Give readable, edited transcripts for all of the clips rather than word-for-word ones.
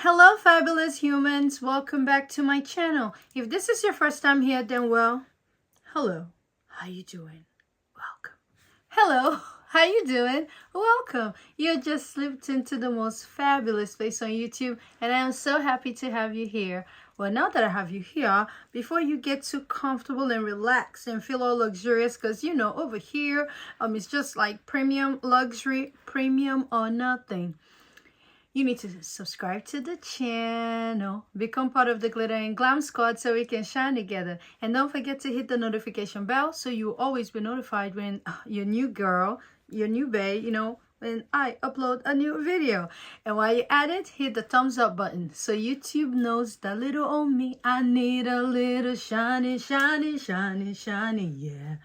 Hello fabulous humans, welcome back to my channel. If this is your first time here, then well, hello, how you doing? Welcome. Hello, how you doing? Welcome. You just slipped into the most fabulous place on YouTube, and I am so happy to have you here. Well, now that I have you here, before you get too comfortable and relax and feel all luxurious, because you know over here it's just like premium luxury, premium or nothing. You need to subscribe to the channel, become part of the Glitter and Glam Squad so we can shine together. And don't forget to hit the notification bell so you'll always be notified when your new girl, your new bae, when I upload a new video. And while you're at it, hit the thumbs up button so YouTube knows that little old me, I need a little shiny, shiny, shiny, shiny, yeah.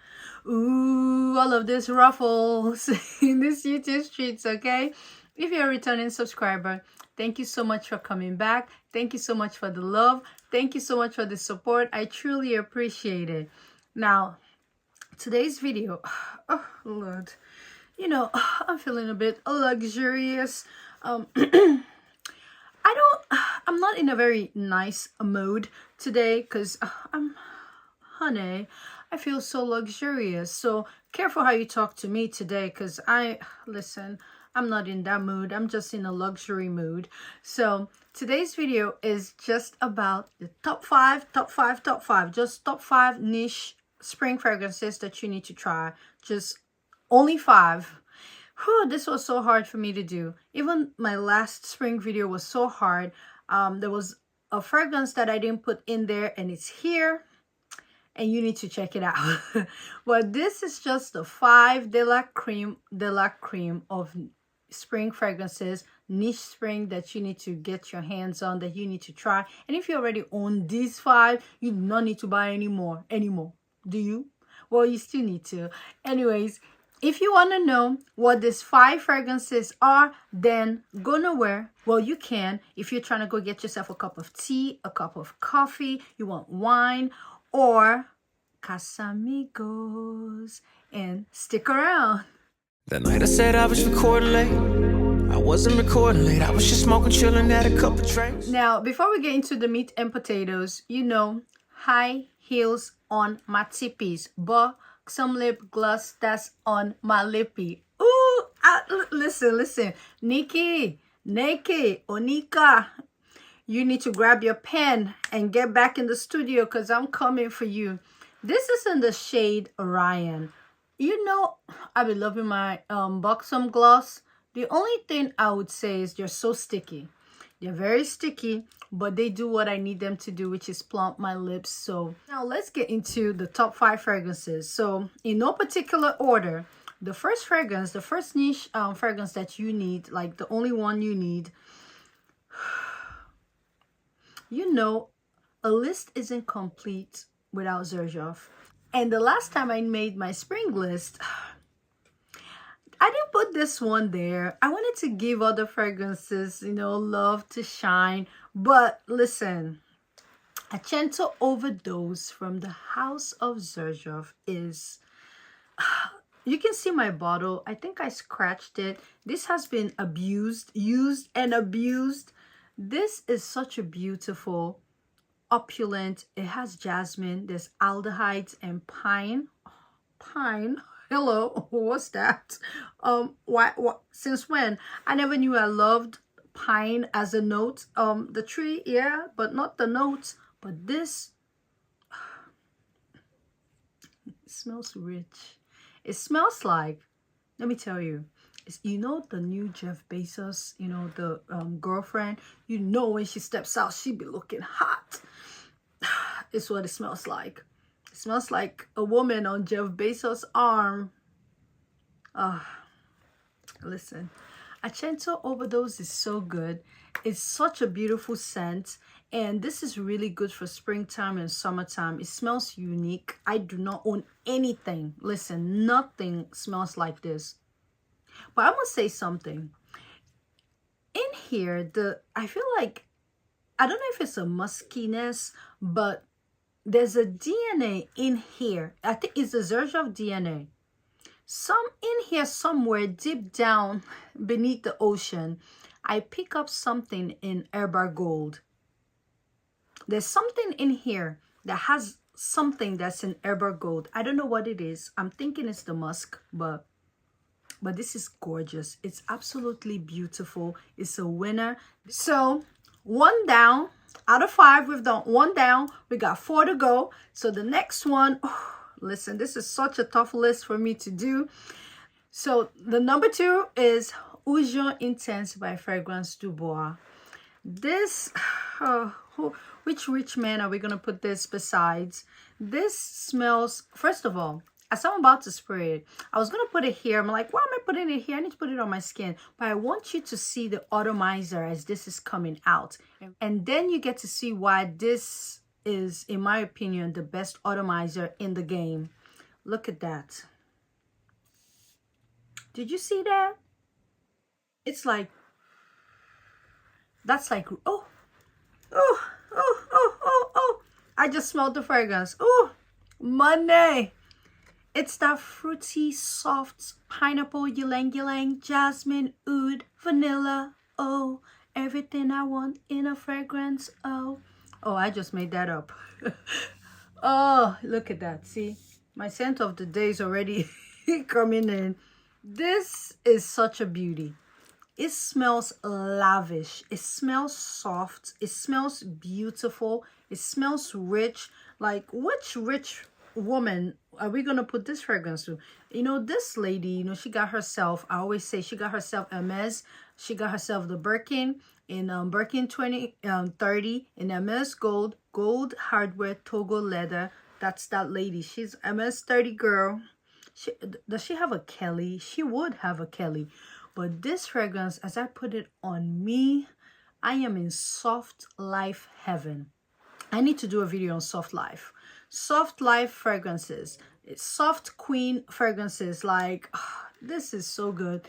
Ooh, all of this ruffles in this YouTube streets, okay? If you're a returning subscriber, thank you so much for coming back. Thank you so much for the love. Thank you so much for the support. I truly appreciate it. Now, today's video, oh Lord, I'm feeling a bit luxurious. I'm not in a very nice mood today because honey, I feel so luxurious. So careful how you talk to me today because I'm not in that mood. I'm just in a luxury mood. So today's video is just about the top five, just top 5 niche spring fragrances that you need to try. Just only 5. Whew, this was so hard for me to do. Even my last spring video was so hard. There was a fragrance that I didn't put in there and it's here. And you need to check it out. But this is just the 5 de la creme of spring fragrances, niche spring that you need to get your hands on, that you need to try. And if you already own these 5, you do not need to buy any more anymore. Do you? Well, you still need to. Anyways, if you want to know what these 5 fragrances are, then go nowhere. Well, you can. If you're trying to go get yourself a cup of tea, a cup of coffee, you want wine, or Casamigos, and stick around. That night I said I was recording late. I wasn't recording late. I was just smoking, chilling, had a couple drinks. Now, before we get into the meat and potatoes, high heels on my tippies, but some lip gloss that's on my lippy. Ooh, listen. Nikki, Onika, you need to grab your pen and get back in the studio because I'm coming for you. This is in the shade Orion. I've been loving my buxom gloss. The only thing I would say is they're so sticky. They're very sticky, but they do what I need them to do, which is plump my lips. So now let's get into the top 5 fragrances. So in no particular order, the first fragrance, the first niche fragrance that you need, like the only one you need, a list isn't complete without Xerjoff. And the last time I made my spring list, I didn't put this one there. I wanted to give other fragrances, love to shine. But listen, Accento Overdose from the House of Xerjoff is... You can see my bottle. I think I scratched it. This has been used and abused. This is such a beautiful, opulent. It has jasmine. There's aldehydes and pine. Pine. Hello, what's that? Why? Since when? I never knew I loved pine as a note. The tree, yeah, but not the notes. But this, it smells rich. It smells like, let me tell you, it's, the new Jeff Bezos, the girlfriend, when she steps out, she be looking hot. It's what it smells like. It smells like a woman on Jeff Bezos' arm. Listen, Accento Overdose is so good. It's such a beautiful scent. And this is really good for springtime and summertime. It smells unique. I do not own anything. Listen, nothing smells like this. But I must say something. In here, I feel like, I don't know if it's a muskiness, but there's a DNA in here. I think it's the Xerjoff DNA. Some in here somewhere deep down beneath the ocean. I pick up something in Helurrr Gold. There's something in here that has something that's in Helurrr Gold. I don't know what it is. I'm thinking it's the musk, but this is gorgeous. It's absolutely beautiful. It's a winner. So 1 down. Out of 5, we've done 1 down. We got 4 to go. So the next one, oh, listen, this is such a tough list for me to do. So the number 2 is Oud Intense by Fragrance du Bois. This, which rich man are we going to put this besides? This smells, first of all, as I'm about to spray it, I was going to put it here. I'm like, why am I putting it here? I need to put it on my skin. But I want you to see the atomizer as this is coming out. And then you get to see why this is, in my opinion, the best atomizer in the game. Look at that. Did you see that? It's like, that's like, oh. I just smelled the fragrance. Oh, money. It's that fruity, soft pineapple, ylang ylang, jasmine, oud, vanilla. Oh, everything I want in a fragrance. Oh, I just made that up. Oh, look at that. See, my scent of the day is already coming in. This is such a beauty. It smells lavish. It smells soft. It smells beautiful. It smells rich. Like, which rich woman are we gonna put this fragrance to? You know, this lady, you know, she got herself, I always say, she got herself Hermes. She got herself the Birkin in Birkin 2030 in Hermes gold hardware Togo leather. That's that lady. She's Hermes 30 girl. Does she have a Kelly? She would have a Kelly. But this fragrance, as I put it on me, I am in soft life heaven. I need to do a video on soft life. Soft life fragrances. It's soft queen fragrances. Like, oh, this is so good.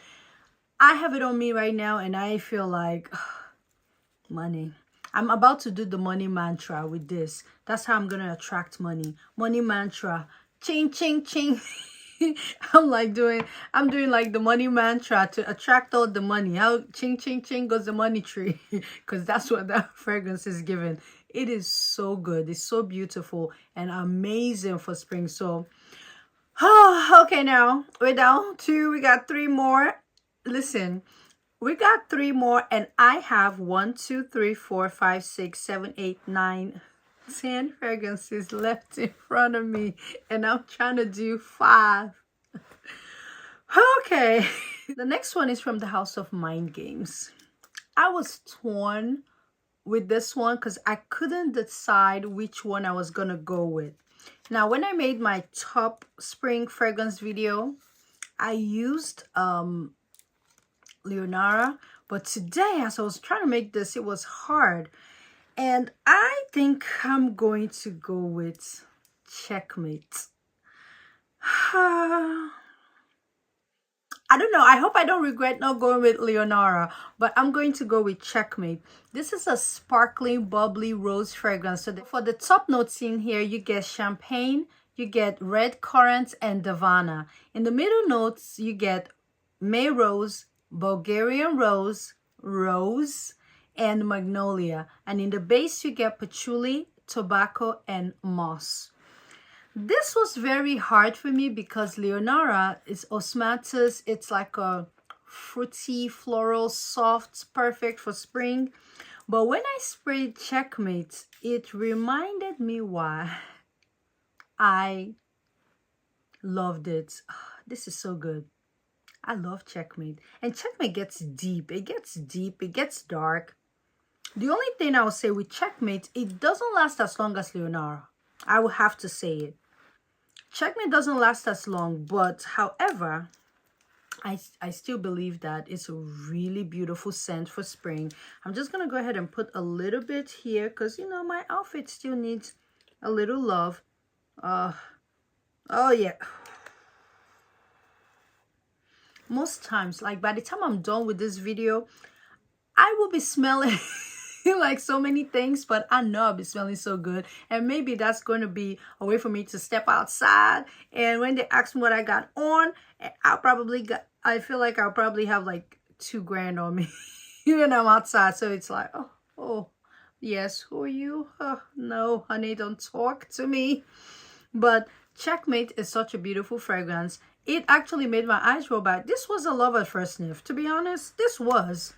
I have it on me right now and I feel like money. I'm about to do the money mantra with this. That's how I'm going to attract money. Money mantra. Ching, ching, ching. I'm doing like the money mantra to attract all the money. How ching, ching, ching goes the money tree. Because that's what that fragrance is giving. It is so good. It's so beautiful and amazing for spring. So, okay, now we're down 2. We got 3 more. Listen, we got 3 more, and I have 1, 2, 3, 4, 5, 6, 7, 8, 9, 10 fragrances left in front of me, and I'm trying to do 5. Okay, the next one is from the House of Mind Games. I was torn with this one because I couldn't decide which one I was gonna go with. Now, when I made my top spring fragrance video, I used Leonara, but today as I was trying to make this, it was hard, and I think I'm going to go with Checkmate. I don't know. I hope I don't regret not going with Leonara, but I'm going to go with Checkmate. This is a sparkling, bubbly rose fragrance. So for the top notes in here, you get champagne, you get red currants, and Davana. In the middle notes, you get May rose, Bulgarian rose, and magnolia. And in the base, you get patchouli, tobacco, and moss. This was very hard for me because Leonara is osmanthus. It's like a fruity, floral, soft, perfect for spring. But when I sprayed Checkmate, it reminded me why I loved it. This is so good. I love Checkmate. And Checkmate gets deep. It gets deep. It gets dark. The only thing I would say with Checkmate, it doesn't last as long as Leonara. I will have to say it. Checkmate doesn't last as long, but however, I still believe that it's a really beautiful scent for spring. I'm just going to go ahead and put a little bit here because, you know, my outfit still needs a little love. Oh, yeah. Most times, like by the time I'm done with this video, I will be smelling like so many things, but I know I'll be smelling so good. And maybe that's going to be a way for me to step outside. And when they ask me what I got on, I feel like I'll probably have like $2,000 on me. when I'm outside. So it's like, oh, yes, who are you? No, honey, don't talk to me. But Checkmate is such a beautiful fragrance. It actually made my eyes roll back. This was a love at first sniff. To be honest, it was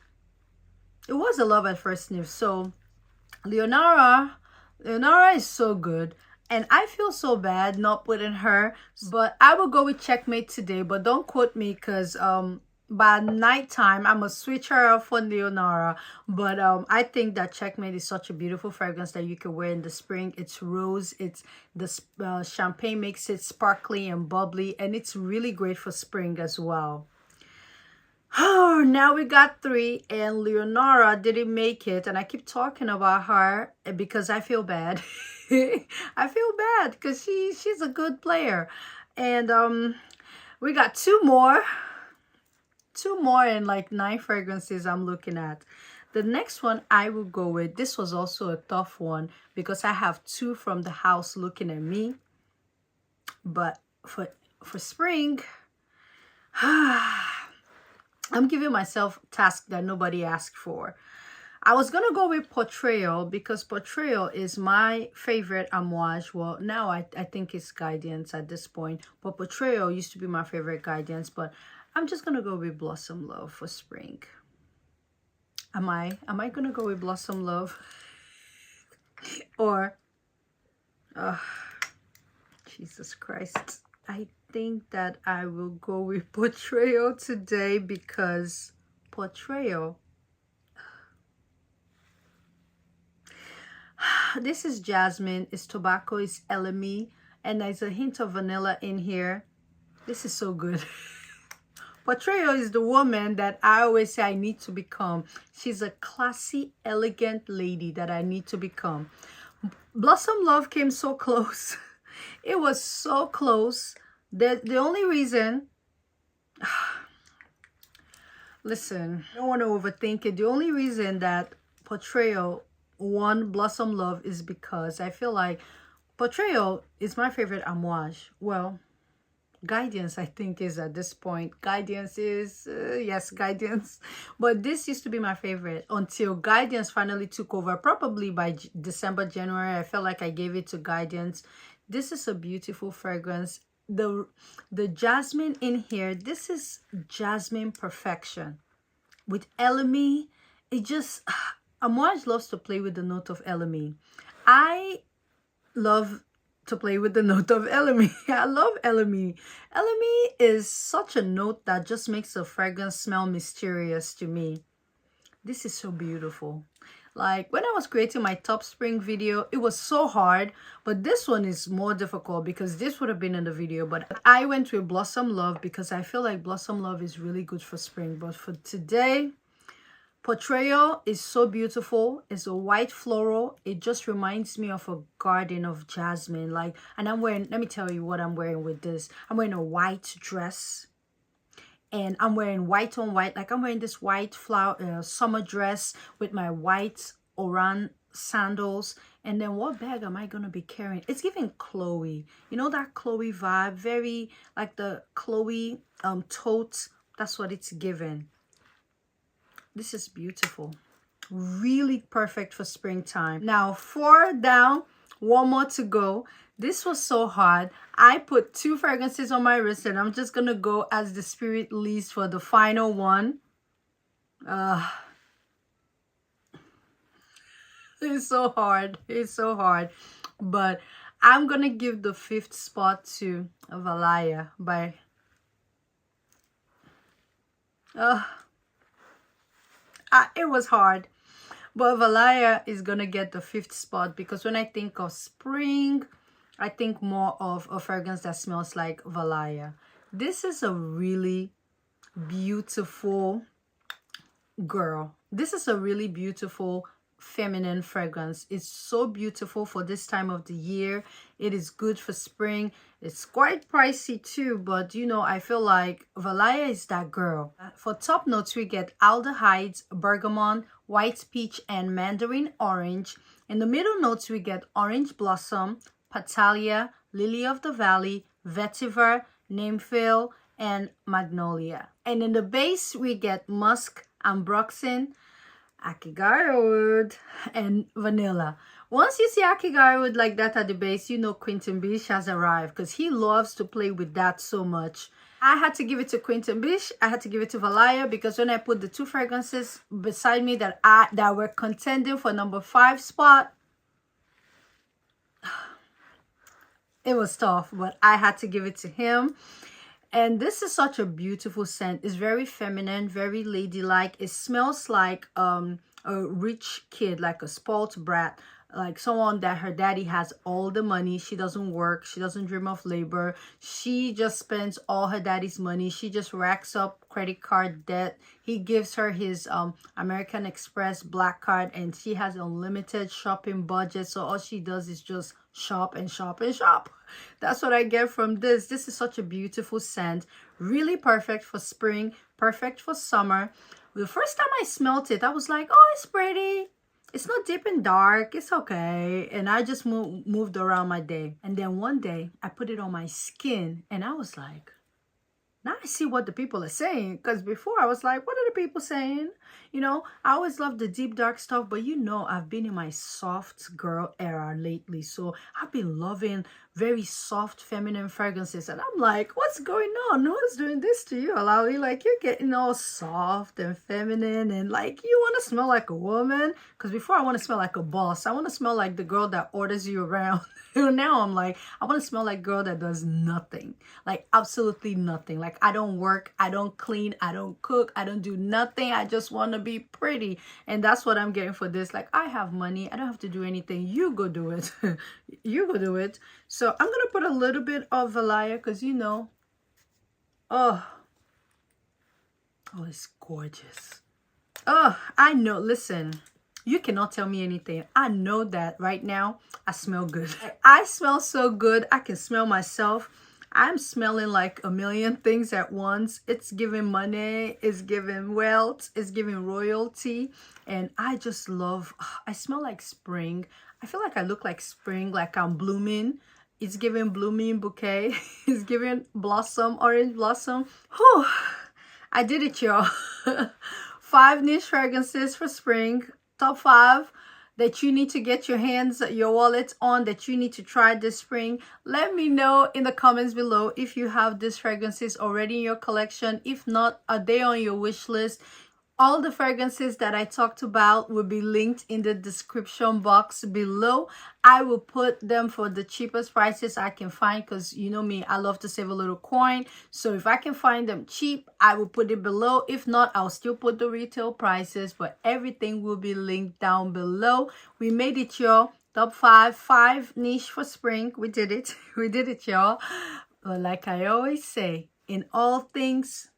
a love at first sniff. So Leonara is so good. And I feel so bad not putting her. But I will go with Checkmate today. But don't quote me because by nighttime I'm gonna switch her up for Leonara. But I think that Checkmate is such a beautiful fragrance that you can wear in the spring. It's rose, it's the champagne makes it sparkly and bubbly, and it's really great for spring as well. Oh, now we got 3, and Leonara didn't make it, and I keep talking about her because I feel bad. I feel bad because she's a good player. And we got 2 more and like 9 fragrances I'm looking at. The next one I will go with, this was also a tough one because I have 2 from the house looking at me. But for spring, I'm giving myself a task that nobody asked for. I was gonna go with Portrayal because Portrayal is my favorite amouage. Well, now I think it's Guidance at this point, but Portrayal used to be my favorite Guidance. But I'm just gonna go with Blossom Love for spring. Am I gonna go with Blossom Love? Or Jesus Christ, I think that I will go with Portrayal today because Portrayal, this is jasmine, it's tobacco, it's LME, and there's a hint of vanilla in here. This is so good. Portrayal is the woman that I always say I need to become. She's a classy, elegant lady that I need to become. Blossom Love came so close. It was so close. The only reason, listen, I don't want to overthink it. The only reason that Portrayal won Blossom Love is because I feel like Portrayal is my favorite amouage. Well, Guidance I think is at this point. Guidance is, yes, Guidance. But this used to be my favorite until Guidance finally took over. Probably by December, January, I felt like I gave it to Guidance. This is a beautiful fragrance. The jasmine in here, this is jasmine perfection. With LME, it just, amouage loves to play with the note of LME. I love to play with the note of LME. I love LME. LME is such a note that just makes a fragrance smell mysterious to me. This is so beautiful. Like when I was creating my top spring video, it was so hard, but this one is more difficult because this would have been in the video. But I went with Blossom Love because I feel like Blossom Love is really good for spring. But for today, Portrayal is so beautiful. It's a white floral. It just reminds me of a garden of jasmine. Like, and I'm wearing, let me tell you what I'm wearing with this. I'm wearing a white dress. And I'm wearing white on white. Like I'm wearing this white flower summer dress with my white Oran sandals. And then what bag am I going to be carrying? It's giving Chloe. You know that Chloe vibe? Very like the Chloe tote. That's what it's giving. This is beautiful. Really perfect for springtime. Now 4 down, 1 more to go. This was so hard. I put 2 fragrances on my wrist and I'm just going to go as the spirit leads for the final one. It's so hard. It's so hard. But I'm going to give the 5th spot to Valaya by... it was hard. But Valaya is going to get the 5th spot because when I think of spring, I think more of a fragrance that smells like Valaya. This is a really beautiful girl. This is a really beautiful feminine fragrance. It's so beautiful for this time of the year. It is good for spring. It's quite pricey too, but you know, I feel like Valaya is that girl. For top notes, we get aldehydes, bergamot, white peach, and mandarin orange. In the middle notes, we get orange blossom, Patalia, lily of the valley, vetiver, nymphaeal, and magnolia. And in the base, we get musk, ambroxan, Akigari wood and vanilla. Once you see Akigari wood like that at the base, you know Quentin Bish has arrived because he loves to play with that so much. I had to give it to Quentin Bish. I had to give it to Valaya because when I put the two fragrances beside me that were contending for number 5 spot, it was tough, but I had to give it to him. And this is such a beautiful scent. It's very feminine, very ladylike. It smells like a rich kid, like a spoiled brat, like someone that her daddy has all the money. She doesn't work. She doesn't dream of labor. She just spends all her daddy's money. She just racks up credit card debt. He gives her his American Express black card, and she has unlimited shopping budget. So all she does is just shop and shop and shop. That's what I get from this. This is such a beautiful scent. Really perfect for spring, perfect for summer. The first time I smelled it, I was like, oh, it's pretty. It's not deep and dark. It's okay. And I just moved around my day. And then one day, I put it on my skin. And I was like, now I see what the people are saying. Because before, I was like, what are the people saying? You know, I always love the deep, dark stuff. But you know, I've been in my soft girl era lately. So I've been loving very soft, feminine fragrances. And I'm like, what's going on? Who's doing this to you, Alawi? Like, you're getting all soft and feminine. And like, you want to smell like a woman? Because before, I want to smell like a boss. I want to smell like the girl that orders you around. Now I'm like, I want to smell like a girl that does nothing. Like, absolutely nothing. Like, I don't work. I don't clean. I don't cook. I don't do nothing. I just want to be pretty. And that's what I'm getting for this. Like, I have money. I don't have to do anything. You go do it. You go do it. So I'm going to put a little bit of Valaya because, you know, oh, it's gorgeous. Oh, I know. Listen, you cannot tell me anything. I know that right now I smell good. I smell so good. I can smell myself. I'm smelling like a million things at once. It's giving money. It's giving wealth. It's giving royalty. And I just love, I smell like spring. I feel like I look like spring, like I'm blooming. It's giving blooming bouquet. It's giving blossom, orange blossom. Whew. I did it, y'all. 5 niche fragrances for spring. Top 5 that you need to get your hands, your wallet on, that you need to try this spring. Let me know in the comments below if you have these fragrances already in your collection. If not, are they on your wish list? All the fragrances that I talked about will be linked in the description box below. I will put them for the cheapest prices I can find because you know me, I love to save a little coin. So if I can find them cheap, I will put it below. If not, I'll still put the retail prices, but everything will be linked down below. We made it, y'all. Top 5 niche for spring. We did it. We did it, y'all. But like I always say, in all things,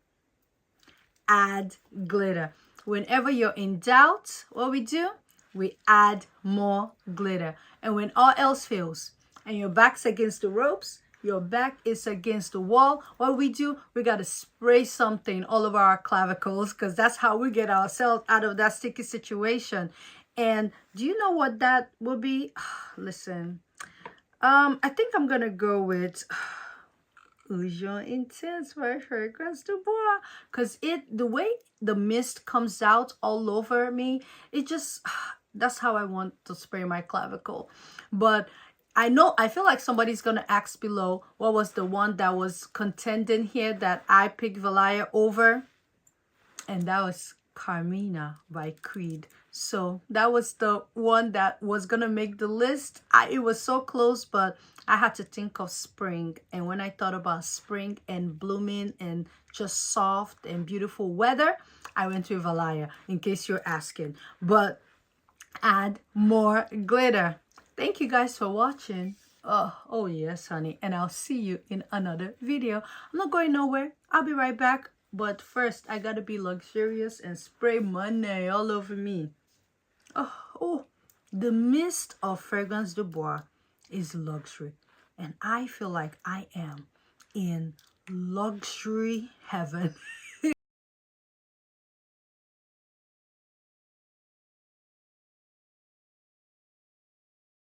add glitter. Whenever you're in doubt, what we do, we add more glitter. And when all else fails and your back's against the ropes, your back is against the wall, what we do, we got to spray something all over our clavicles because that's how we get ourselves out of that sticky situation. And do you know what that will be? Listen, I think I'm gonna go with Oud Intense by Fragrance du Bois, because the way the mist comes out all over me, it just, that's how I want to spray my clavicle. But I feel like somebody's gonna ask below what was the one that was contending here that I picked Valaya over, and that was Carmina by Creed. So that was the one that was gonna make the list. It was so close, but I had to think of spring. And when I thought about spring and blooming and just soft and beautiful weather, I went to Valaya, in case you're asking. But add more glitter. Thank you guys for watching. Oh yes, honey. And I'll see you in another video. I'm not going nowhere. I'll be right back. But first, I gotta be luxurious and spray money all over me. Oh, the mist of Fragrance du Bois is luxury. And I feel like I am in luxury heaven.